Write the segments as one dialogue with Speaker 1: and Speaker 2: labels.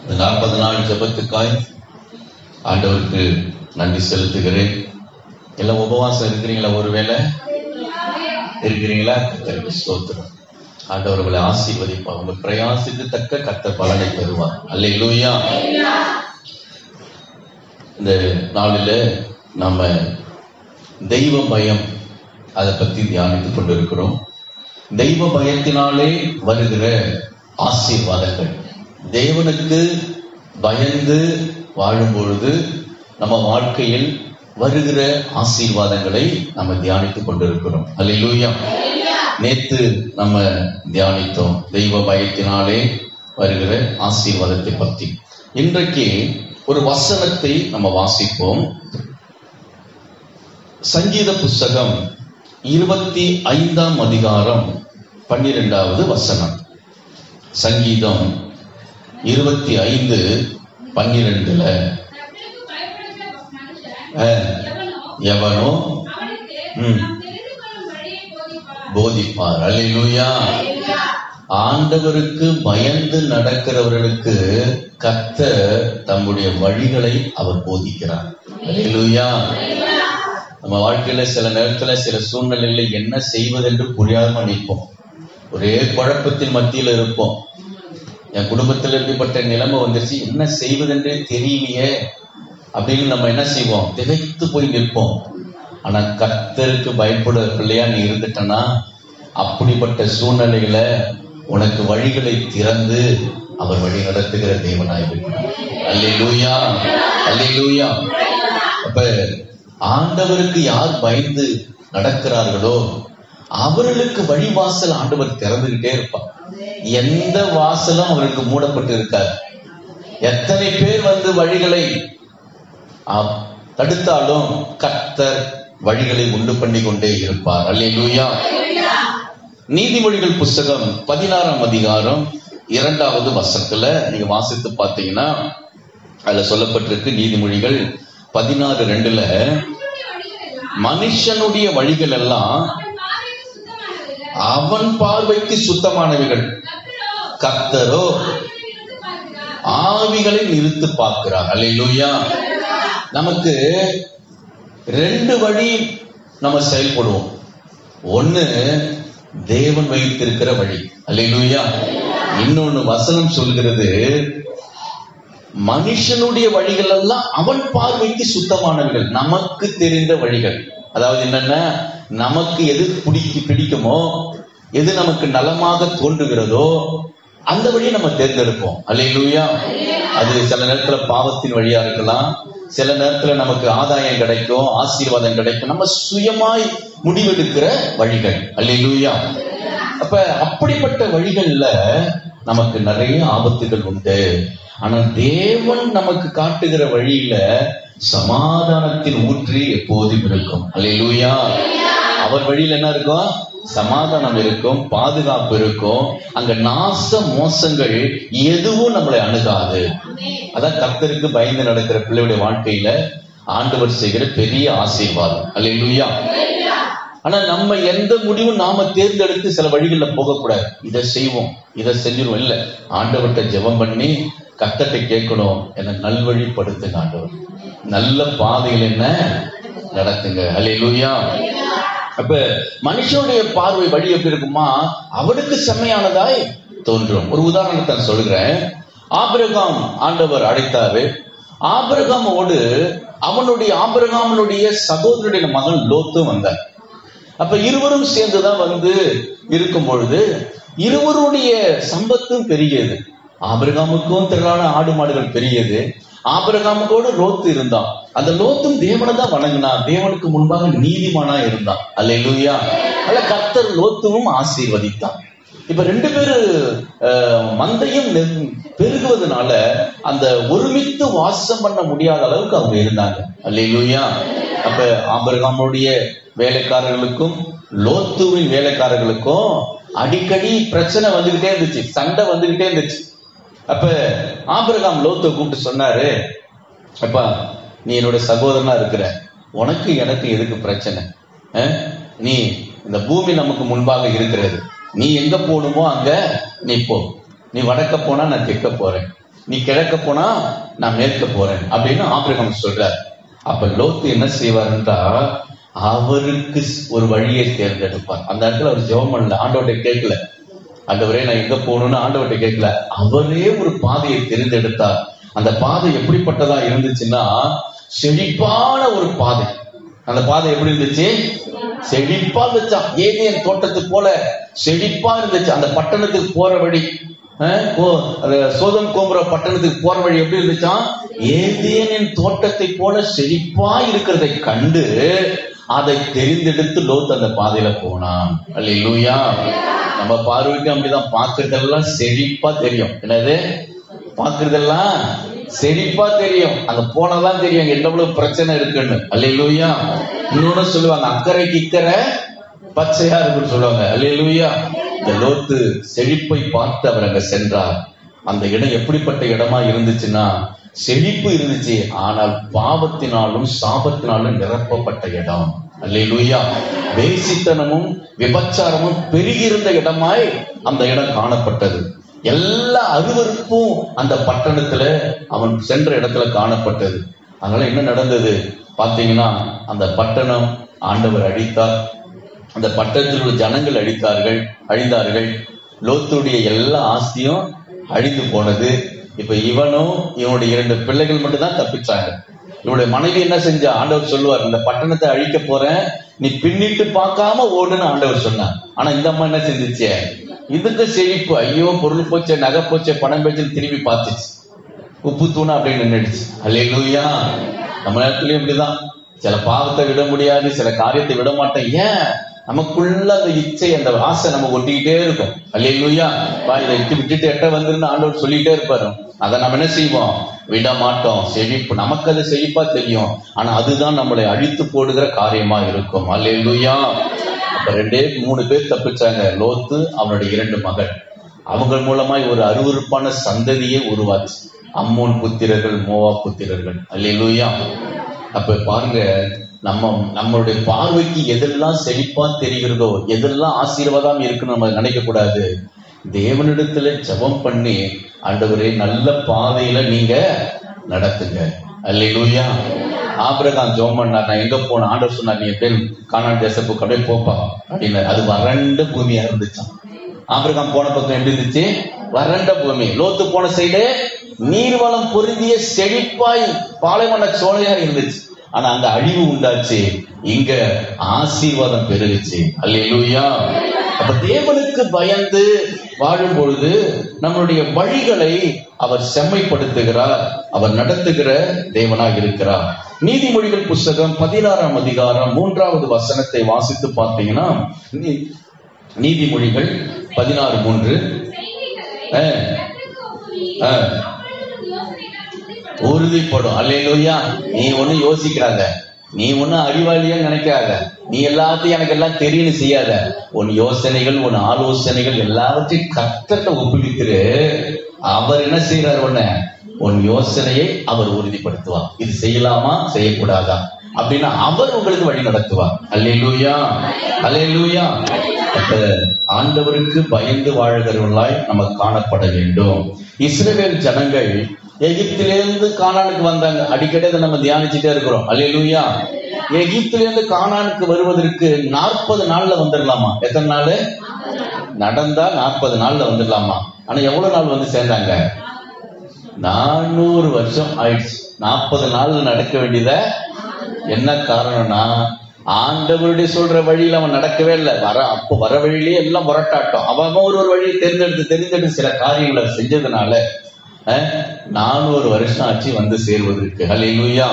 Speaker 1: 40 நாள் ஜெபத்துக்காய் ஆண்டவருக்கு நன்றி செலுத்துகிறேன். எல்லாம் உபவாசம் இருக்கிறீங்களா? ஒருவேளை இருக்கிறீங்களா? கர்த்தருக்கு ஸ்தோத்திரம். ஆண்டவர்களை ஆசீர்வதிப்பார். உங்க பிரயாசத்துக்கு தக்க கர்த்தர் பலனை பெறுவார். அல்லேலூயா. இந்த நாளில் நாம தெய்வ பயம் அதை பத்தி தியானித்துக் கொண்டிருக்கிறோம். தெய்வ பயத்தினாலே வருகிற ஆசீர்வாதங்கள். தேவனுக்கு பயந்து வாழும் பொழுது நம்ம வாழ்க்கையில் வருகிற ஆசீர்வாதங்களை நம்ம தியானித்துக் கொண்டிருக்கிறோம். அல்லேலூயா. நேத்து நம்ம தியானித்தோம் தெய்வ பயத்தினாலே வருகிற ஆசீர்வாதத்தை பற்றி. இன்றைக்கு ஒரு வசனத்தை நம்ம வாசிப்போம். சங்கீத புஸ்தகம் 25ஆம் அதிகாரம் 12வது வசனம். சங்கீதம் 25:12 எவனோ போதிப்பார். அல்லேலூயா. ஆண்டவருக்கு பயந்து நடக்கிறவர்களுக்கு கர்த்தர் தம்முடைய வழிகளை அவர் போதிக்கிறார். அல்லேலூயா. நம்ம வாழ்க்கையில சில நேரத்துல சில சூழ்நிலையில என்ன செய்வதென்று புரியாம நிற்போம். ஒரே குழப்பத்தின் மத்தியில் இருப்போம். என் குடும்பத்தில் இருக்கப்பட்ட நிலைமை வந்துருச்சு, என்ன செய்வதென்றே தெரியலையே அப்படின்னு நம்ம என்ன செய்வோம்? திகைத்து போய் நிற்போம். ஆனா கர்த்தருக்கு பயப்படுற பிள்ளையா நீ இருந்துட்டனா, அப்படிப்பட்ட சூழ்நிலையில உனக்கு வழிகளை திறந்து அவர் வழி நடத்துகிற தேவனாய் இருக்கிறார். அல்லேலூயா. அல்லேலூயா. அப்ப ஆண்டவருக்கு யார் பயந்து நடக்கிறார்களோ அவர்களுக்கு வழிவாசல் ஆண்டவர் திறந்துகிட்டே இருப்பார். எந்த வாசலும் அவருக்கு மூடப்பட்டு இருக்காது. எத்தனை பேர் வந்து வழிகளை தடுத்தாலும் கர்த்தர் வழிகளை உண்டு பண்ணி கொண்டே இருப்பார். அல்லேலூயா. நீதிமொழிகள் புஸ்தகம் 16ஆம் அதிகாரம் 2வது வசனத்துல நீங்க வாசித்து பார்த்தீங்கன்னா அதுல சொல்லப்பட்டிருக்கு. நீதிமொழிகள் 16:2 மனுஷனுடைய வழிகள் எல்லாம் அவன் பார்வைக்கு சுத்தமானவைகள், கர்த்தரோ ஆவிகளை நிறுத்து பார்க்கிறார். அல்லேலூயா. நமக்கு 2 வழி நம்ம செயல்படுவோம். ஒண்ணு தேவன் வைத்திருக்கிற வழி. அல்லேலூயா. இன்னொன்னு வசனம் சொல்கிறது மனுஷனுடைய வழிகள் எல்லாம் அவன் பார்வைக்கு சுத்தமானவர்கள், நமக்கு தெரிந்த வழிகள். அதாவது என்னன்னா, நமக்கு எது பிடிக்குமோ, எது நமக்கு நலமாக தோன்றுகிறதோ அந்த வழியை நம்ம தேர்ந்தெடுப்போம். அல்லேலூயா. அது சில நேரத்துல பாவத்தின் வழியா இருக்கலாம், சில நேரத்துல நமக்கு ஆதாயம் கிடைக்கும், ஆசீர்வாதம் கிடைக்கும். நம்ம சுயமாய் முடிவெடுக்கிற வழிகள். அல்லேலூயா. அப்ப அப்படிப்பட்ட வழிகள்ல நமக்கு நிறைய ஆபத்துகள் உண்டு. ஆனா தேவன் நமக்கு காட்டுகிற வழியில சமாதானத்தின் ஊற்றி எப்போதும் இருக்கும். அல்லேலூயா. அவர் வழியில என்ன இருக்கும்? சமாதானம் இருக்கும், பாதுகாப்பு இருக்கும். அங்க நாச மோசங்கள் எதுவும் நம்மளை அணுகாது. அதான் கர்த்தருக்கு பயந்து நடக்கிற பிள்ளையுடைய வாழ்க்கையில ஆண்டவர் செய்கிற பெரிய ஆசீர்வாதம். அல்லேலூயா. ஆனா நம்ம எந்த முடிவும் நாம தேர்ந்தெடுத்து சில வழிகள்ல போகக்கூடாது. இதை செய்வோம், இதை செஞ்சிருவோம். இல்ல, ஆண்டவர்கிட்ட ஜெபம் பண்ணி கர்த்தர்ட்ட கேட்கணும், என்ன நல்வழிப்படுத்துங்க ஆண்டவர், நல்ல பாதையில் என்ன நடத்துங்க. அல்லேலூயா. அப்ப மனுஷனுடைய பார்வை வழி எப்படி இருக்குமா? அவனுக்கு செம்மையானதாய் தோன்றும். ஒரு உதாரணத்தை சொல்கிறேன். ஆபிரகாம் ஆண்டவர் அழைத்தாரு. ஆபிரகாமோடு ஆபிரகாமனுடைய சகோதரனுடைய மகன் லோத்து வந்தார். அப்ப இருவரும் சேர்ந்துதான் வந்து இருக்கும் பொழுது இருவருடைய சம்பத்தும் பெரியது. ஆபிரகாமுக்கும் திரளான ஆடு மாடுகள் பெரியது. ஆபிரகாமுக்கோடு லோத்து இருந்தான். அந்த லோத்தும் தேவனை தான் வணங்கினான், தேவனுக்கு முன்பாக நீதிமானா இருந்தான். அல்லேலூயா. அல்ல, கர்த்தர் லோத்துவும் ஆசீர்வதித்தான். இப்ப 2 பேரு மந்தையும் பெருகுவதனால அந்த ஒருமித்து வாசம் பண்ண முடியாத அளவுக்கு அவங்க இருந்தாங்க. அல்லேலூயா. அப்ப ஆபிரகாமுடைய வேலைக்காரர்களுக்கும் லோத்துவின் வேலைக்காரர்களுக்கும் அடிக்கடி பிரச்சனை வந்துகிட்டே இருந்துச்சு, சண்டை வந்துகிட்டே இருந்துச்சு. அப்ப ஆபிரகாம் லோத்தை கூப்பிட்டு சொன்னாரு, அப்பா, நீ என்னோட சகோதரனா இருக்கிற, உனக்கு எனக்கு எதுக்கு பிரச்சனை? நீ இந்த பூமி நமக்கு முன்பாக இருக்கிறது, நீ எங்க போகணுமோ அங்க நீ போ. நீ வடக்க போனா நான் தெற்க போறேன், நீ கிழக்க போனா நான் மேற்க போறேன் அப்படின்னு ஆபிரகாம் சொல்றார். அப்ப லோத்து என்ன செய்வார்ன்றா, அவருக்கு ஒரு வழியை தேர்ந்தெடுப்பார். அந்த இடத்துல அவர் ஜெபம் பண்ணல, ஆண்டவர்கிட்ட கேட்கல, ஆண்டவரே நான் எங்க போகணும்னு ஆண்டவர்கிட்ட கேட்கல, அவரே ஒரு பாதையை தேர்ந்தெடுத்தார். அந்த பாதை எப்படிப்பட்டதா இருந்துச்சுன்னா, செழிப்பான ஒரு பாதை. அந்த பாதை எப்படி இருந்துச்சு? செழிப்பா இருந்துச்சா. ஏதேன் தோட்டத்துக்கு போல செழிப்பா இருந்துச்சு. அந்த பட்டணத்துக்கு போற வழி, சோதம் கோபுர பட்டணத்துக்கு போற வழி எப்படி இருந்துச்சா? ஏதேனின் தோட்டத்தை போல செழிப்பா இருக்கிறதை கண்டு அதை தெரிந்தெடுத்து லோத் அந்த பாதையில போனான். அல்லேலூயா. நம்ம பார்வைக்கு அப்படிதான், பார்க்கறதெல்லாம் செழிப்பா தெரியும். என்னது பார்க்கறதெல்லாம் செழிப்பா தெரியும், அங்க போனதான் தெரியும் எவ்வளவு பிரச்சனை இருக்குன்னு. அல்லேலூயா. இன்னொன்னு சொல்லுவாங்க, அக்கறைக்கு இக்கரை பச்சையா இருக்குன்னு சொல்லுவாங்க. அல்லேலூயா. இந்த லோத்து செழிப்பை பார்த்து அவர் அங்க சென்றார். அந்த இடம் எப்படிப்பட்ட இடமா இருந்துச்சுன்னா, செழிப்பு இருந்துச்சு, ஆனால் பாவத்தினாலும் சாபத்தினாலும் நிரப்பப்பட்ட இடம். அல்லேலூயா. வேசித்தனமும் விபச்சாரமும் பெருகியிருந்த இடமாய் அந்த இடம் காணப்பட்டது. எல்லா அருவருப்பும் அந்த பட்டணத்துல அவன் சென்ற இடத்துல காணப்பட்டது. அதனால என்ன நடந்தது பாத்தீங்கன்னா, அந்த பட்டணம் ஆண்டவர் அழித்தார். அந்த பட்டணத்தில் உள்ள ஜனங்கள் அழிந்தார்கள். லோத்துடைய எல்லா ஆஸ்தியும் அழிந்து போனது. இப்ப இவனும் இவனுடைய 2 பிள்ளைகள் மட்டும் தான் தப்பிச்சாங்க. இவனுடைய மனைவி என்ன செஞ்சா, ஆண்டவர் சொல்லுவார், இந்த பட்டணத்தை அழிக்க போறேன், நீ பின்னிட்டு பார்க்காம ஓடுன்னு ஆண்டவர் சொன்னார். ஆனா இந்த அம்மா என்ன செஞ்சிச்சு? இதுக்கு செழிப்பு, ஐயோ பொருள் போச்சே, நகை போச்சே, பணம் போச்சு, திரும்பி பார்த்துச்சு, உப்பு தூணா அப்படின்னு நின்றுச்சு. அல்லேலூயா. நம்ம நேரத்துலயும் இப்படிதான், சில பாவத்தை விட முடியாது, சில காரியத்தை விட மாட்டேன். ஏன்? நமக்குள்ள அந்த இச்சை, அந்த ஆசை நம்ம ஒட்டிக்கிட்டே இருக்கும். அல்லேலூயா. இதை விட்டுட்டு எட்ட வந்துருன்னு ஆண்டவர் சொல்லிட்டே இருப்பாரு. அதை நம்ம என்ன செய்வோம்? விட மாட்டோம். செழிப்பு நமக்கு அது செழிப்பா தெரியும், ஆனா அதுதான் நம்மளை அழித்து போடுகிற காரியமா இருக்கும். அல்லேலூயா. அப்ப 2-3 பேர் தப்பிச்சாங்க. லோத்து, அவனுடைய 2 மகள். அவங்க மூலமாய் ஒரு அருவருப்பான சந்ததியே உருவாச்சு. அம்மோன் புத்திரர்கள், மோவா புத்திரர்கள். அல்லேலூயா. அப்ப பாருங்க, நம்மளுடைய பார்வைக்கு எதெல்லாம் செழிப்பா தெரிகிறதோ, எதெல்லாம் ஆசீர்வாதம் இருக்குன்னு நம்ம நினைக்க கூடாது. தேவனிடத்துல ஜெபம் பண்ணி, ஆண்டவரே நல்ல பாதையில நீங்க நடத்துங்க. அல்லேலூயா. ஆபிரகாம் ஜெபம் பண்ணார், நான் எங்க போன, ஆண்டவர் சொன்னார், நீ எப்படியும் கானான் தேசத்துக்கு அப்படியே போப்பா அப்படின்னு. அது வறண்ட பூமியா இருந்துச்சான். ஆபிரகாம் போன பக்கம் எப்படி இருந்துச்சு? வறண்ட பூமி. லோத்து போன சைடு நீர்வளம் பொருந்திய செழிப்பாய் பாலைவன சோலையா இருந்துச்சு. ஆனா அங்க அழிவு உண்டாச்சு, இங்க ஆசீர்வாதம் பெருகுச்சு. அல்லேலூயா. அப்ப தேவனுக்கு பயந்து வாழும் பொழுது நம்மளுடைய வழிகளை அவர் செம்மைப்படுத்துகிறார், அவர் நடத்துகிற தேவனாக இருக்கிறார். நீதிமொழிகள் புஸ்தகம் 16ஆம் அதிகாரம் 3வது வசனத்தை வாசித்து பார்த்தீங்கன்னா, நீதிமொழிகள் 16:3 உறுதிப்படும். அல்லேலூயா. நீ ஒண்ணு யோசிக்கிறாங்க, நீ ஒண்ணு அறிவாளியா நினைக்காத, நீ எல்லாத்தையும் எனக்கு எல்லாம் தெரியும் செய்யாத. உன் யோசனைகள், உன் ஆலோசனைகள் எல்லாவற்றையும் கர்த்தர்ட்ட ஒப்புவித்துரு. அவர் என்ன செய்யறாரு? உன் யோசனையை அவர் உறுதிப்படுத்துவார். இது செய்யலாமா செய்யக்கூடாதா அப்படின்னா அவர் உங்களுக்கு வழி நடத்துவார். அல்லேலூயா. அல்லேலூயா. ஆண்டவருக்கு பயந்து வாழ்கிறவர்களாய் நம்ம காணப்பட வேண்டும். இஸ்ரவேல் ஜனங்கள் எகிப்திலிருந்து கானானுக்கு வந்தாங்க. அடிக்கடி அதை நம்ம தியானிச்சுட்டே இருக்கிறோம். அல்லேலூயா. எகிப்திலிருந்து கானானுக்கு வருவதற்கு 40 நாள்ல வந்துடலாமா? எத்தனை நாள் நடந்தா 40 நாள்ல வந்துடலாமா? ஆனா எவ்வளவு நாள் வந்து சேர்ந்தாங்க? 400 வருஷம் ஆயிடுச்சு. 40 நாள்ல நடக்க வேண்டியத. என்ன காரணம்னா, ஆண்டவருடைய சொல்ற வழியில அவன் நடக்கவே இல்லை. அப்போ வர வழியிலேயே எல்லாம் புரட்டாட்டம். அவன் ஒரு வழியை தெரிந்தெடுத்து சில காரியங்களை செஞ்சதுனால 400 வருஷம் ஆச்சு வந்து சேர்வதற்கு. அல்லேலூயா.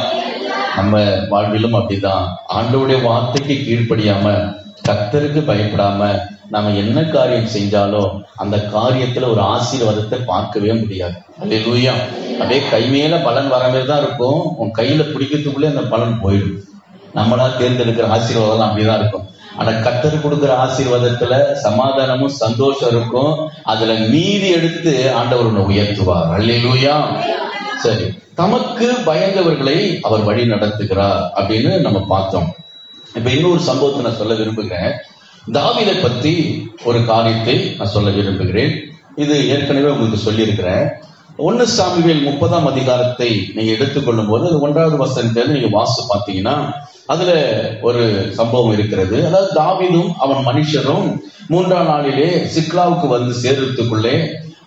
Speaker 1: நம்ம வாழ்விலும் அப்படிதான். ஆண்டவருடைய வார்த்தைக்கு கீழ்ப்படியாம, கர்த்தருக்கு பயப்படாம நம்ம என்ன காரியம் செஞ்சாலும் அந்த காரியத்துல ஒரு ஆசீர்வாதத்தை பார்க்கவே முடியாது. அல்லேலூயா. அப்படியே கை மேல பலன் வர மாதிரி தான் இருக்கும். உன் கையில பிடிக்கிறதுக்குள்ளே அந்த பலன் போயிடும். நம்மளா தேர்ந்தெடுக்கிற ஆசீர்வாதம் அப்படிதான் இருக்கும். ஆனா கர்த்தர் கொடுக்கிற ஆசீர்வாதத்துல சமாதானமும் சந்தோஷம் இருக்கும். அதுல மீதி எடுத்து ஆண்டவர் உன்னை உயர்த்துவார். அல்லேலூயா. சரி, தமக்கு பயந்தவர்களை அவர் வழி நடத்துகிறார் அப்படின்னு நம்ம பார்த்தோம். இப்ப இன்னொரு சம்பவத்தை நான் சொல்ல விரும்புகிறேன். தாவீதை பத்தி ஒரு காரியத்தை நான் சொல்ல விரும்புகிறேன். இது ஏற்கனவே உங்களுக்கு சொல்லி இருக்கிறேன். 1 சாமுவேல் 30ஆம் அதிகாரத்தை நீங்க எடுத்துக்கொள்ளும் போது அது 1வது வசனத்தை நீங்க வாசித்து பார்த்தீங்கன்னா அதுல ஒரு சம்பவம் இருக்கிறது. அதாவது தாவீதும் அவன் மனுஷரும் 3ஆம் நாளிலே சிக்லாவுக்கு வந்து சேர்றதுக்குள்ளே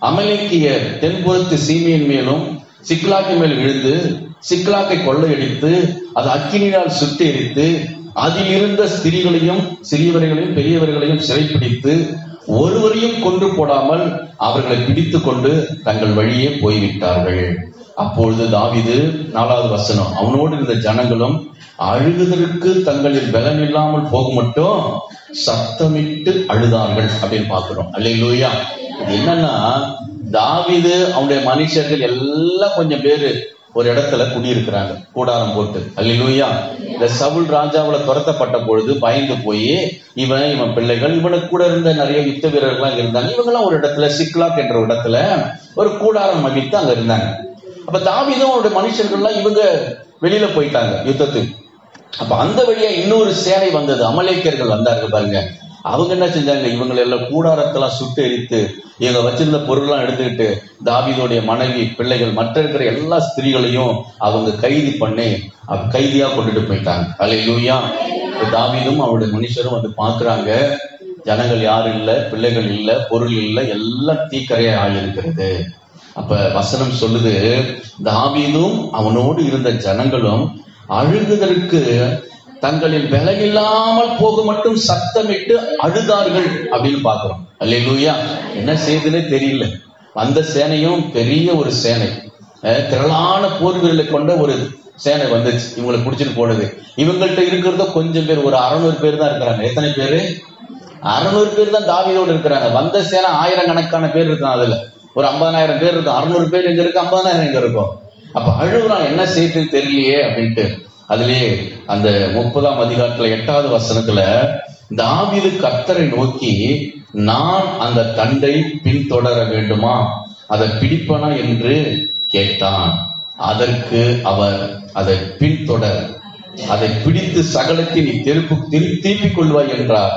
Speaker 1: அமலேக்கியர் தென்புறத்து சீமையின் மேலும் சிக்லாக்கு மேல் விழுந்து சிக்லாக்கை கொள்ளையடித்து அது அக்கினியால் சுட்டு எரித்து அதில் இருந்த ஸ்திரீகளையும் சிறியவர்களையும் பெரியவர்களையும் சிறைப்பிடித்து ஒருவரையும் கொன்று போடாமல் அவர்களை பிடித்துக் கொண்டு தங்கள் வழியே போய்விட்டார்கள். அப்பொழுது தாவீது 4வது வசனம், அவனோடு இருந்த ஜனங்களும் அழுகுதற்கு தங்களில் பலன் இல்லாமல் போக மட்டும் சத்தமிட்டு அழுதார்கள் அப்படின்னு பார்க்கிறோம். அல்லேலூயா. இது என்னன்னா, தாவீது அவனுடைய மனுஷர்கள் எல்லாம் கொஞ்சம் பேரு ஒரு இடத்துல குடியிருக்கிறாங்க, கூடாரம் போட்டு. அல்லேலூயா. இந்த சவுல் ராஜாவுல துரத்தப்பட்ட பொழுது பயந்து போய் இவன் பிள்ளைகள் இவனுக்கு கூட இருந்த நிறைய யுத்த வீரர்கள் இருந்தாங்க. இவங்கெல்லாம் ஒரு இடத்துல சிக்லாக் என்ற இடத்துல ஒரு கூடாரம் அமைத்து அங்க இருந்தாங்க. அப்ப தாவீதும் அவருடைய மனுஷர்கள்லாம் இவங்க வெளியில போயிட்டாங்க யுத்தத்துக்கு. அப்ப அந்த வழியா இன்னொரு சேனை வந்தது, அமலேக்கியர்கள் வந்தார்கள் பாருங்க. அவங்க என்ன செஞ்சாங்க, இவங்களை எல்லாம் கூடாரத்தெல்லாம் சுட்டு எரித்து இவங்க வச்சிருந்த பொருள்லாம் எடுத்துக்கிட்டு தாவீதுடைய மனைவி பிள்ளைகள் மற்ற இருக்கிற எல்லா ஸ்திரீகளையும் அவங்க கைதியா கொண்டுட்டு போயிட்டாங்க. அல்லேலூயா. தாவீதும் அவருடைய மனுஷரும் வந்து பாக்குறாங்க, ஜனங்கள் யாரும் இல்ல, பிள்ளைகள் இல்ல, பொருள் இல்ல, எல்லாம் தீக்கரையா ஆகியிருக்கிறது. அப்ப வசனம் சொல்லுது, தாவீதும் அவனோடு இருந்த ஜனங்களும் அழுகுதற்கு தங்களில் பலனில்லாமல் போக மட்டும் சத்தமிட்டு அழுதார்கள் அப்படின்னு பாக்குறோம். அல்லேலூயா. என்ன செய்துன்னே தெரியல. அந்த சேனையும் பெரிய ஒரு சேனை, திரளான போர் வீரர்களை கொண்ட ஒரு சேனை வந்துச்சு, இவங்களை பிடிச்சிட்டு போனது. இவங்கள்ட்ட இருக்கிறத கொஞ்சம் பேர், ஒரு 600 பேர் தான் இருக்கிறாங்க. எத்தனை பேரு? 600 பேர் தான் தாவீதோடு இருக்கிறாங்க. வந்த சேனை ஆயிரக்கணக்கான பேர் இருக்காங்க. அதுல ஒரு 50,000 பேர் இருக்கும். 600 பேர் எங்க இருக்கு, 50,000 எங்க இருக்கும். அப்ப அழுகுறான், என்ன செய்யுதுன்னு தெரியலையே அப்படின்ட்டு. அதுலயே அந்த 30ஆம் அதிகாரத்துல 8வது வசனத்துல தாவீது கர்த்தரை நோக்கி, நான் அந்த தண்டை பின்தொடர வேண்டுமா, அதை பிடிப்பனா என்று கேட்டான். அதற்கு அவர், அதை பின்தொடர், அதை பிடித்து சகலத்தை நீ திருப்பிக் கொள்வாய் என்றார்.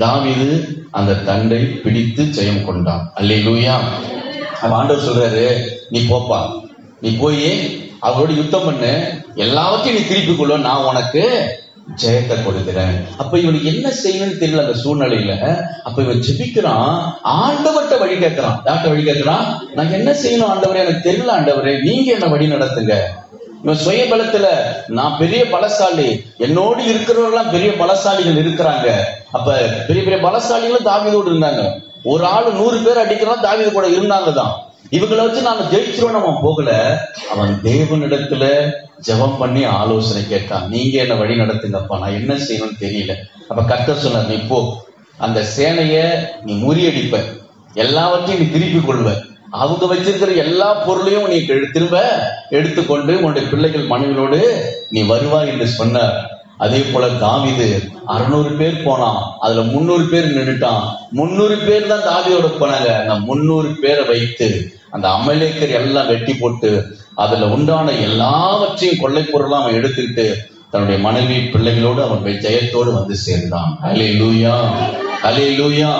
Speaker 1: தாவீது அந்த தண்டை பிடித்து ஜெயம் கொண்டான். அல்லேலூயா. ஆண்டவர் சொல்றாரு, நீ போப்பா, நீ போய் அவரோட யுத்தம் பண்ணு, எல்லாவற்றையும் நீ திருப்பிக் கொள்ள, நான் உனக்கு ஜெயத்தை கொடுக்கிறேன். அப்ப இவனுக்கு என்ன செய்யணும்னு தெரியல அந்த சூழ்நிலையில. அப்ப இவன் ஜெபிக்கிறான், ஆண்டவர்கிட்ட வழி கேட்கிறான். யார்கிட்ட வழி கேட்கிறான்? நான் என்ன செய்யணும் ஆண்டவரே, எனக்கு தெரியல ஆண்டவரே, நீங்க என்ன வழி நடத்துங்க. இவன் சுய பலத்துல, நான் பெரிய பலசாலி, என்னோடு இருக்கிறவர்கள் பெரிய பலசாலிகள் இருக்கிறாங்க. அப்ப பெரிய பெரிய பலசாலிகளும் தாவீதோடு இருந்தாங்க. ஒரு ஆளு 100 பேர் அடிக்கிறான், தாவீது கூட இருந்தாங்க தான். இவங்களை வச்சு நாம ஜெயிச்சிருவோம். அவன் போகல, அவன் தேவனிடத்துல ஜெபம் பண்ணி ஆலோசனை கேட்டான். நீங்க என்ன வழி நடத்துங்கப்பா, நான் என்ன செய்யணும்னு தெரியல. அப்ப கர்த்தர் சொன்னார், நீ போ, அந்த சேனைய நீ முறியடிப்ப, எல்லாவற்றையும் நீ திருப்பி கொள்வ, அவங்க வச்சிருக்கிற எல்லா பொருளையும் நீ திரும்ப எடுத்துக்கொண்டு உன்னுடைய பிள்ளைகள் மனைவியோடு நீ வருவாய் என்று சொன்னார். அதே போல தாவீது 600 பேர் போனான், அதுல 300 பேர் நின்றுட்டான். 300 பேர் தான் தாவீதோட போனாங்க. அந்த 300 பேரை வைத்து அந்த அமலேக்கர் எல்லாம் வெட்டி போட்டு அதுல உண்டான எல்லாவற்றையும் கொள்ளை பொருளாம் அவன் எடுத்துக்கிட்டு தன்னுடைய மனைவி பிள்ளைகளோடு அவன் ஜெயத்தோடு வந்து சேர்ந்தான். அல்லேலூயா, அல்லேலூயா.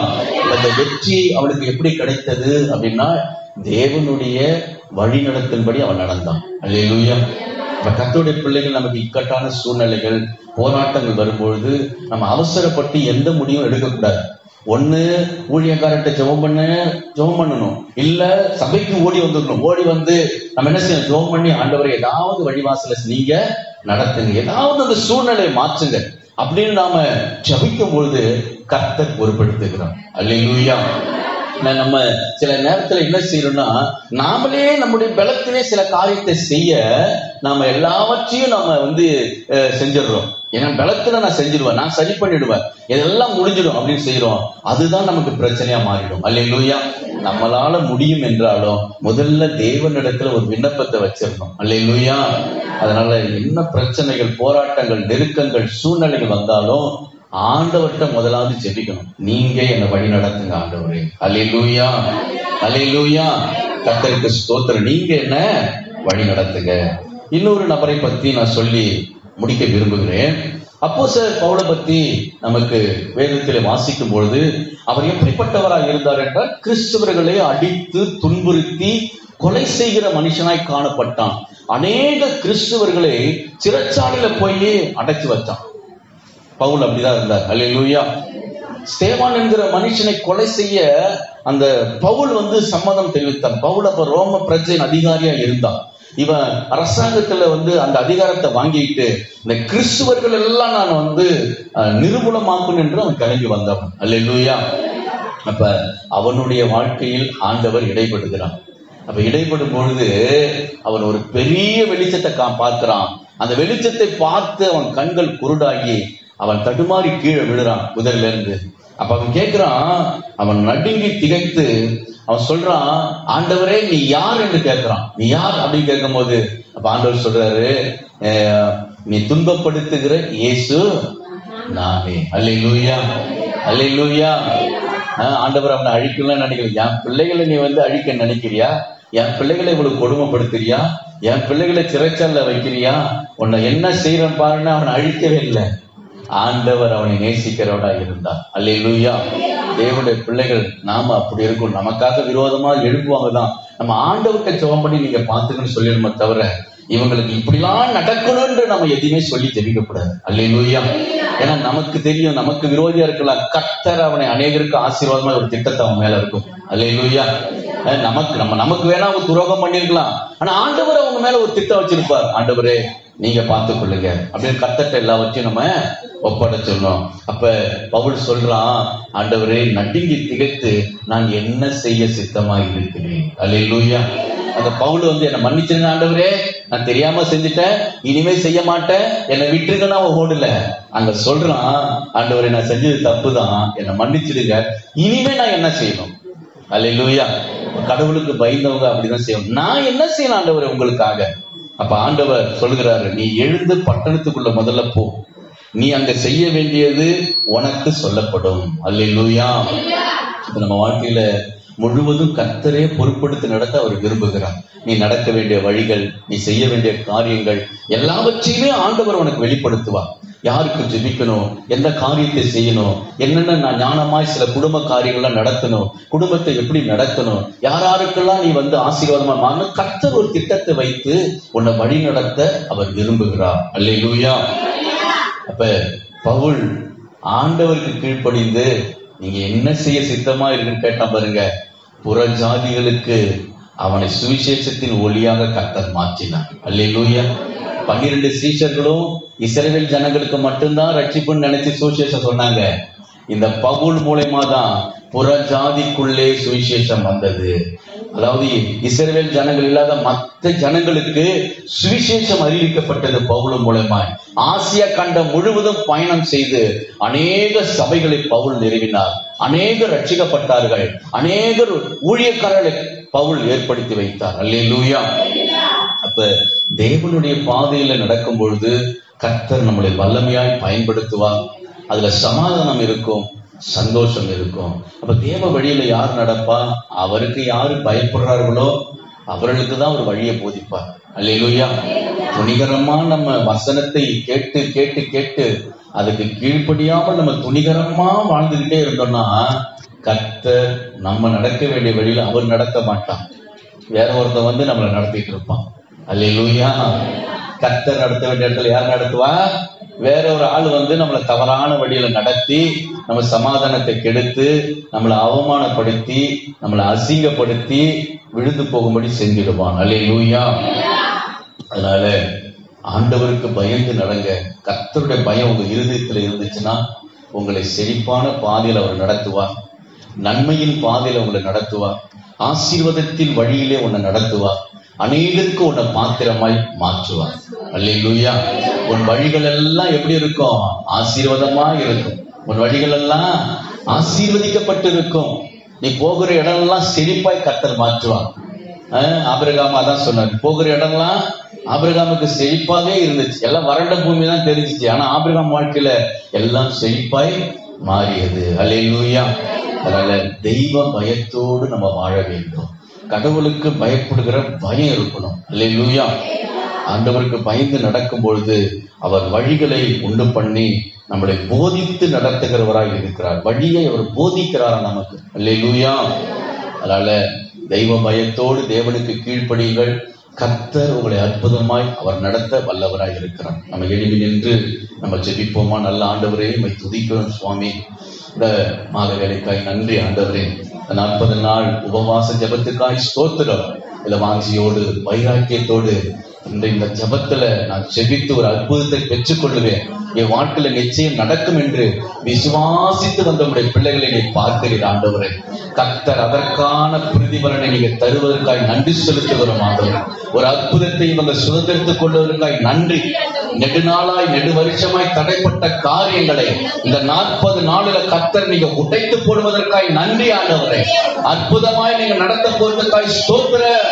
Speaker 1: அந்த வெற்றி அவனுக்கு எப்படி கிடைத்தது அப்படின்னா, தேவனுடைய வழிநடத்தின்படி அவன் நடந்தான். அல்லேலூயா. கர்த்தருடைய பிள்ளைகள், நமக்கு இக்கட்டான சூழ்நிலைகள், போராட்டங்கள் வரும்பொழுது நம்ம அவசரப்பட்டு எந்த முடிவும் எடுக்கக்கூடாது. ஒண்ணு ஊழியக்காரர்கிட்ட ஜெபம் பண்ணணும், இல்ல சபைக்கு ஓடி வந்துடணும். ஓடி வந்து நம்ம என்ன செய்யணும், ஜெபம் பண்ணி ஆண்டவரை ஏதாவது வழிவாசல நீங்க நடத்துங்க, ஏதாவது அந்த சூழ்நிலையை மாற்றுங்க அப்படின்னு நாம ஜெபிக்கும் பொழுது கர்த்தர் பொறுப்படுத்துகிறோம். அல்லேலூயா. நம்ம சில நேரத்துல என்ன செய்யறோம்னா, நாமளே நம்முடைய பலத்திலே சில காரியத்தை செய்ய நாம எல்லாவற்றையும் நாம செஞ்சிடறோம். ஏன்னா பலத்துல நான் செஞ்சிருவேன், நான் சரி பண்ணிடுவேன், இதெல்லாம் முடிஞ்சிடும் அப்படின்னு செய்யறோம். அதுதான் நமக்கு பிரச்சனையா மாறிடும். அல்லேலூயா. நம்மளால முடியும் என்றாலும் முதல்ல தேவனிடத்துல ஒரு விண்ணப்பத்தை வச்சிடணும். அல்லேலூயா. அதனால என்ன பிரச்சனைகள், போராட்டங்கள், நெருக்கங்கள், சூழ்நிலைகள் வந்தாலும் ஆண்டவர்கிட்ட முதலாவது ஜெபிக்கணும். நீங்க என்ன வழி நடத்துங்க ஆண்டவரே. அல்லேலூயா, அல்லேலூயா. கர்த்தருக்கு ஸ்தோத்திரம். நீங்க என்ன வழி நடத்துங்க. இன்னொரு நபரை பத்தி நான் சொல்லி முடிக்க விரும்புகிறேன். அப்போஸ்தலர் பவுலை பத்தி நமக்கு வேதத்திலே வாசிக்கும் பொழுது அவர் எப்படிப்பட்டவராய் இருந்தார் என்றால், கிறிஸ்தவர்களை அடித்து துன்புறுத்தி கொலை செய்கிற மனுஷனாய் காணப்பட்டான். அநேக கிறிஸ்தவர்களை சிறைச்சாலையில போய் அடைச்சு வச்சான். பவுல் அப்படிதான் இருந்தார். அல்லேலூயா. ஸ்தேவான் என்கிற மனுஷனை கொலை செய்ய அந்த பவுல் சம்மதம் தெரிவித்தான். பவுல் அப்ப ரோம பிரஜையின் அதிகாரியா இருந்தான். இவன் அரசாங்கத்துல அந்த அதிகாரத்தை வாங்கிட்டு இந்த கிறிஸ்துவர்கள் எல்லாம் நான் நிர்மூலமாக்கும் என்று அவன் கிளம்பி வந்தவன். அல்லேலூயா. அப்ப அவனுடைய வாழ்க்கையில் ஆண்டவர் இடைப்படுகிறான். அப்ப இடைப்படும் பொழுது அவன் ஒரு பெரிய வெளிச்சத்தை பார்க்கிறான். அந்த வெளிச்சத்தை பார்த்து அவன் கண்கள் குருடாகி அவன் தடுமாறி கீழே விழுறான் குதிரையில இருந்து. அப்ப அவன் கேட்கிறான், அவன் நடுங்கி திகைத்து அவன் சொல்றான், ஆண்டவரே நீ யார் என்று கேட்கிறான். நீ யார் அப்படின்னு கேட்கும் போது அப்ப ஆண்டவர் சொல்றாரு, நீ துன்பப்படுத்துகிற இயேசு நானே. அல்லேலூயா, அல்லேலூயா. ஆண்டவர் அவனை அழிக்கலாம் நினைக்கல. என் பிள்ளைகளை நீ அழிக்க நினைக்கிறியா? என் பிள்ளைகளை இவ்வளவு கொடுமைப்படுத்துறியா? என் பிள்ளைகளை சிறைச்சாலையில வைக்கிறியா? உன்னை என்ன செய்யறேன் பாருன்னு அவனை அழிக்கவே இல்லை. ஆண்டவர் அவனை நேசிக்கிறவனா இருந்தார். அல்லேலூயா. தேவனுடைய பிள்ளைகள் நாம அப்படி இருக்கும். நமக்காக விரோதமா எழுப்புவாங்க தான். நம்ம ஆண்டவர்கிட்ட ஜெபம் பண்ணி நீங்க பாத்துக்கன்னு சொல்லிடுமே தவிர, இவங்களுக்கு இப்படிலாம் நடக்கணும்னு நம்ம எதுவுமே சொல்லி ஜெபிக்கக்கூடாது. அல்லேலூயா. ஏன்னா நமக்கு தெரியும், நமக்கு விரோதியா இருக்கலாம், கர்த்தர் அவனை அநேகருக்கு ஆசீர்வாதமா ஒரு திட்டத்தை அவன் மேல இருக்கும். அல்லேலூயா. நமக்கு வேணா அவங்க துரோகம் பண்ணிருக்கலாம், ஆனா ஆண்டவர் அவங்க மேல ஒரு திட்டம் வச்சிருப்பார். ஆண்டவரே நீங்க பார்த்துக் கொள்ளுங்க அப்படின்னு கர்த்தர்ட்ட எல்லாவற்றையும் நம்ம ஒப்படைச்சிடணும். அப்ப பவுல் சொல்றான், ஆண்டவரே நடுங்கி திகைத்து நான் என்ன செய்ய சித்தமாக இருக்கிறேன். அல்லேலூயா. அந்த பவுல் என்னை மன்னிச்சிருங்க ஆண்டவரே, நான் தெரியாம செஞ்சுட்டேன், இனிமே செய்ய மாட்டேன், என்னை விட்டுருங்கன்னு அவன் ஓடல. அங்க சொல்றான், ஆண்டவரே நான் செஞ்சது தப்புதான், என்னை மன்னிச்சிடுங்க, இனிமே நான் என்ன செய்யணும். அல்லேலூயா. கடவுளுக்கு பயந்தவங்க அப்படிதான் செய்யணும். நான் என்ன செய்யணும் ஆண்டவரே உங்களுக்காக? அப்ப ஆண்டவர் சொல்கிறாரு, நீ எழுந்து பட்டணத்துக்குள்ள முதல்ல போ, நீ அங்க செய்ய வேண்டியது உனக்கு சொல்லப்படும். அல்லேலூயா. நம்ம வாழ்க்கையில முழுவதும் கர்த்தரே பொறுப்படுத்தி நடத்த அவர் விரும்புகிறார். நீ நடக்க வேண்டிய வழிகள், நீ செய்ய வேண்டிய காரியங்கள் எல்லாவற்றையுமே ஆண்டவர் உனக்கு வெளிப்படுத்துவார். யாருக்கு ஜெபிக்கணும், எந்த காரியத்தை செய்யணும், என்னென்ன நான் ஞானமாய் சில குடும்ப காரியங்கள்லாம் நடத்தணும், குடும்பத்தை எப்படி நடத்தணும், யாருக்கெல்லாம் நீ ஆசீர்வாதமா மாறணும், கர்த்தர் ஒரு திட்டத்தை வைத்து உன்னை வழி நடத்த அவர் விரும்புகிறார். அல்லேலூயா. அப்ப பவுல் ஆண்டவருக்கு கீழ்ப்படிந்து நீங்க என்ன செய்ய சித்தமா இருக்குன்னு கேட்டான் பாருங்க. புற ஜாதிகளுக்கு அவனை சுவிசேஷத்தின் ஒளியாக கர்த்தர் மாற்றினார். அல்லேலூயா. 12 சீஷர்களும் இஸ்ரவேல் ஜனங்களுக்கு மட்டும்தான் ரட்சிப்புன்னு நினைச்சு சுவிசேஷம் சொன்னாங்க. இந்த பவுல் மூலமா தான் புற ஜாதிக்குள்ளே சுவிசேஷம் வந்தது. அதாவது இஸ்ரவேல் ஜனங்கள் இல்லாத மற்ற ஜனங்களுக்கு சுவிசேஷம் அறிவிக்கப்பட்டது பவுல் மூலமா. ஆசியா கண்டம் முழுவதும் பயணம் செய்து அநேக சபைகளை பவுல் நிறுவினார். அநேகர் ரட்சிக்கப்பட்டார்கள். அநேகர் ஊழியக்காரர்களை பவுல் ஏற்படுத்தி வைத்தார். அல்லேலூயா. அப்ப தேவனுடைய பாதையில நடக்கும் பொழுது கர்த்தர் நம்மளை வல்லமையாய் பயன்படுத்துவார். அதுல சமாதானம் இருக்கும், சந்தோஷம் இருக்கும். அப்ப தேவ வழியில யார் நடப்பா, அவருக்கு யாரு பயப்படுறார்களோ அவர்களுக்கு தான் ஒரு வழியை போதிப்பார். அல்லேலூயா. துணிகரமா நம்ம வசனத்தை கேட்டு கேட்டு கேட்டு அதுக்கு கீழ்ப்படியாம நம்ம துணிகரமா வாழ்ந்துகிட்டே இருந்தோம்னா கர்த்தர் நம்ம நடக்க வேண்டிய வழியில அவர் நடக்க மாட்டான், வேற ஒருத்தன் நம்மளை நடத்திட்டு இருப்பான். அல்லேலூயா. கர்த்தர் நடத்த வேண்டிய இடத்துல யார் நடத்துவா? வேற ஒரு ஆள் நம்மளை தவறான வழியில நடத்தி நம்ம சமாதானத்தை கெடுத்து நம்மளை அவமானப்படுத்தி நம்மளை அசிங்கப்படுத்தி விழுந்து போகும்படி செஞ்சிடுவான். அல்லேலூயா. அதனால ஆண்டவருக்கு பயந்து நடங்க. கர்த்தருடைய பயம் உங்க இருதயத்துல இருந்துச்சுன்னா உங்களை செழிப்பான பாதையில் அவர் நடத்துவார், நன்மையின் பாதையில உங்களை நடத்துவார், ஆசீர்வாதத்தின் வழியிலே உன்னை நடத்துவார், அநேகருக்கு உன்னை பாத்திரமாய் மாற்றுவார். அல்லேலூயா. உன் வழிகள் எல்லாம் எப்படி இருக்கும்? ஆசீர்வாதமா இருக்கும். உன் வழிகள் எல்லாம் ஆசீர்வதிக்கப்பட்டு இருக்கும். நீ போகிற இடம் எல்லாம் செழிப்பாய் கர்த்தர் மாற்றுவார். ஆபிரகாம் அதான் சொன்னார், போகிற இடம்லாம் ஆபிரகாமுக்கு செழிப்பாவே இருந்துச்சு. எல்லாம் வறண்ட பூமி தான் தெரிஞ்சிச்சு, ஆனா ஆபிரகாம் வாழ்க்கையில எல்லாம் செழிப்பாய் மாறியது. அல்லேலூயா. அதனால தெய்வ பயத்தோடு நம்ம வாழ வேண்டும். கடவுளுக்கு பயப்படுகிற பயம் இருக்கணும். அல்லேலூயா. ஆண்டவருக்கு பயந்து நடக்கும் பொழுது அவர் வழிகளை உண்டு பண்ணி நம்மளை போதித்து நடத்துகிறவராய் இருக்கிறார். வழியை அவர் போதிக்கிறாரா நமக்கு. அல்லேலூயா. அதனால தெய்வ பயத்தோடு தேவனுக்கு கீழ்ப்படியுங்கள். கர்த்தர் உங்களை அற்புதமாய் அவர் நடத்த வல்லவராய் இருக்கிறார். நம்ம எழுதி நின்று நம்ம ஜெபிப்போமா. நல்ல ஆண்டவரே, உம்மை துதிக்கிறோம் சுவாமி. இந்த மாலை வேலைக்காய் நன்றி ஆண்டவரே. 40 நாள் உபவாச ஜெபத்துக்காய் ஸ்தோத்திரம். இல்ல வாஞ்சியோடு வைராக்கியத்தோடு இந்த ஜெபத்துல நான் ஜெபித்து ஒரு அற்புதத்தை பெற்றுக் கொள்ளுவேன், என் வாழ்க்கையில நிச்சயம் நடக்கும் என்று விசுவாசித்து வந்த உடைய பிள்ளைகளை நீ பார்க்கிறீர் ஆண்டவரே. கர்த்தர் அதற்கான பிரதிபலனை நீங்க தருவதற்காய் நன்றி செலுத்துகிறோம் ஆண்டவரே. ஒரு அற்புதத்தை இவங்க சுதந்திரத்துக் கொள்வதற்காய் நன்றி. நெடுநாளாய் நெடு வருஷமாய் தடைப்பட்ட காரியங்களை இந்த 40 நாளில கர்த்தர் நீங்க உடைத்து போடுவதற்காய் நன்றி ஆண்டவரே. அற்புதமாய் நீங்க நடத்த போவதற்காய் ஸ்தோத்திரம்.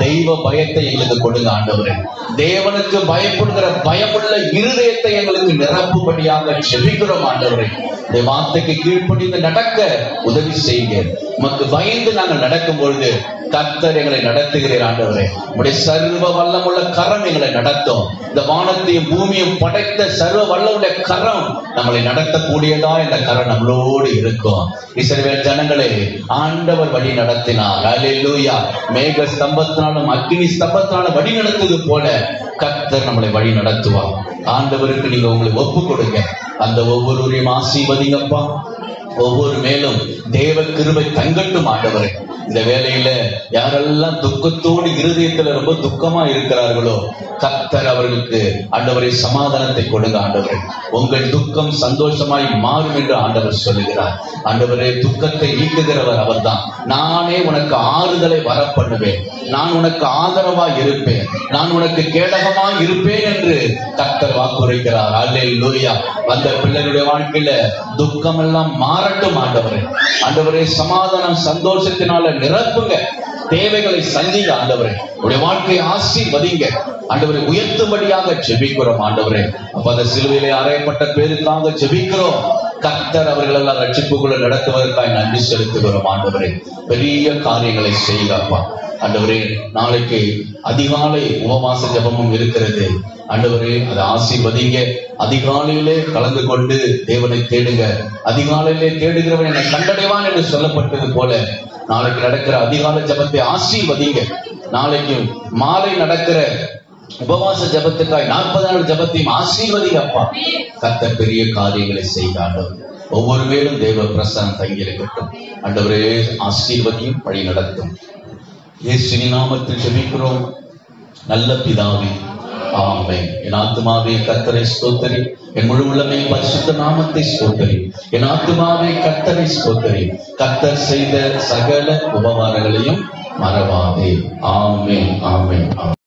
Speaker 1: தெய்வ பயத்தை எங்களுக்கு கொடுங்க ஆண்டவரே. தேவனுக்கு பயப்படுகிற பயமுள்ள இருதயத்தை எங்களுக்கு நிரப்பும்படியாக ஜெபிக்கிறோம் ஆண்டவரே. இந்த வார்த்தைக்கு கீழ்ப்படிந்து நடக்க உதவி செய்யுங்க. உமக்கு பயந்து நாங்கள் நடக்கும் பொழுது கர்த்தர் எங்களை நடத்துகிறீர் ஆண்டவரே. உடைய சர்வ வல்லமுள்ள கரம் எங்களை நடத்தும். இந்த வானத்தையும் பூமியும் படைத்த சர்வ வல்லமுடைய கரம் நம்மளை நடத்தக்கூடியதா இந்த கரம் நம்மளோடு இருக்கும். இஸ்ரவேல் ஜனங்களே ஆண்டவர் வழி நடத்தினார். அல்லேலூயா. மேக ஸ்தம்பத்தினாலும் அக்கினி ஸ்தம்பத்தினாலும் வழி நடத்துவது போல கர்த்தர் நம்மளை வழி நடத்துவார். ஆண்டவருக்கு நீங்க உங்களை ஒப்பு கொடுங்க. அந்த ஒவ்வொருவரையும் ஆசீர்வதிங்கப்பா. ஒவ்வொரு மேலும் தேவ கிருபை தங்கட்டும் ஆண்டவரே. இந்த வேலையில யாரெல்லாம் துக்கத்தோடு இருதயத்துல ரொம்ப துக்கமா இருக்கிறார்களோ கர்த்தர் அவர்களுக்கு ஆண்டவரே சமாதானத்தை கொடுங்க ஆண்டவரே. உங்கள் துக்கம் சந்தோஷமாய் மாறும் என்று ஆண்டவர் சொல்லுகிறார். ஆண்டவரே, துக்கத்தை நீக்குகிறவர் அவர் தான். நானே உனக்கு ஆறுதலை வர பண்ணுவேன், நான் உனக்கு ஆதரவாய் இருப்பேன், நான் உனக்கு கேடகமாய் இருப்பேன் என்று கர்த்தர் வாக்குரைக்கிறார். அல்லேலூயா. அந்த பிள்ளைகளுடைய வாழ்க்கையில துக்கம் எல்லாம் மாறட்டும் ஆண்டவரே. ஆண்டவரே, சமாதானம் சந்தோஷத்தினால நிரப்புங்க. தேவைகளை சந்திங்க ஆண்டவரே. உடைய வாழ்க்கையை ஆசீர்வதிங்க ஆண்டவரை. உயர்த்தும்படியாக ஜெபிக்கிறோம் ஆண்டவரே. அப்ப அந்த சிலுவையிலே அறையப்பட்ட பேருக்காக ஜெபிக்கிறோம். கர்த்தர் அவர்கள் எல்லாம் ரட்சிப்புக்குள்ள நடத்துவதற்காக நன்றி செலுத்துகிறோம் ஆண்டவரே. பெரிய காரியங்களை செய்யப்பா ஆண்டவரே. நாளைக்கு அதிகாலை உபவாச ஜெபமும் இருக்கிறது ஆண்டவரே. அதை ஆசீர்வதிங்க. அதிகாலையிலே கலந்து கொண்டு தேவனை தேடுங்க. அதிகாலையிலே தேடுகிறவன் என்னை கண்டடைவான் என்று சொல்லப்பட்டது போல நாளைக்கு நடக்கிற அதிகாலை ஜெபத்தை ஆசீர்வதிங்க. நாளைக்கு மாலை நடக்கிற உபவாச ஜெபத்துக்காய் 40 நாள் ஜெபத்தையும் ஆசீர்வதிங்கப்பா. கர்த்தர் பெரிய காரியங்களை செய்ய ஆண்டவர். ஒவ்வொரு வேளும் தேவ பிரசன்னம் தங்கி இருக்கட்டும் ஆண்டவரே. ஆசீர்வதியும் வழி நடத்தும். இயேசுவின் நாமத்தில் ஜெபிக்கிறோம் நல்ல பிதாவே, ஆமென். என் ஆத்துமாவே கர்த்தரை ஸ்தோத்திரி, என் முழு உள்ளமே பரிசுத்த நாமத்தை ஸ்தோத்திரி. என் ஆத்துமாவே கர்த்தரை ஸ்தோத்திரி, கர்த்தர் செய்த சகல உபகாரங்களையும் மறவாதே. ஆமென், ஆமென்.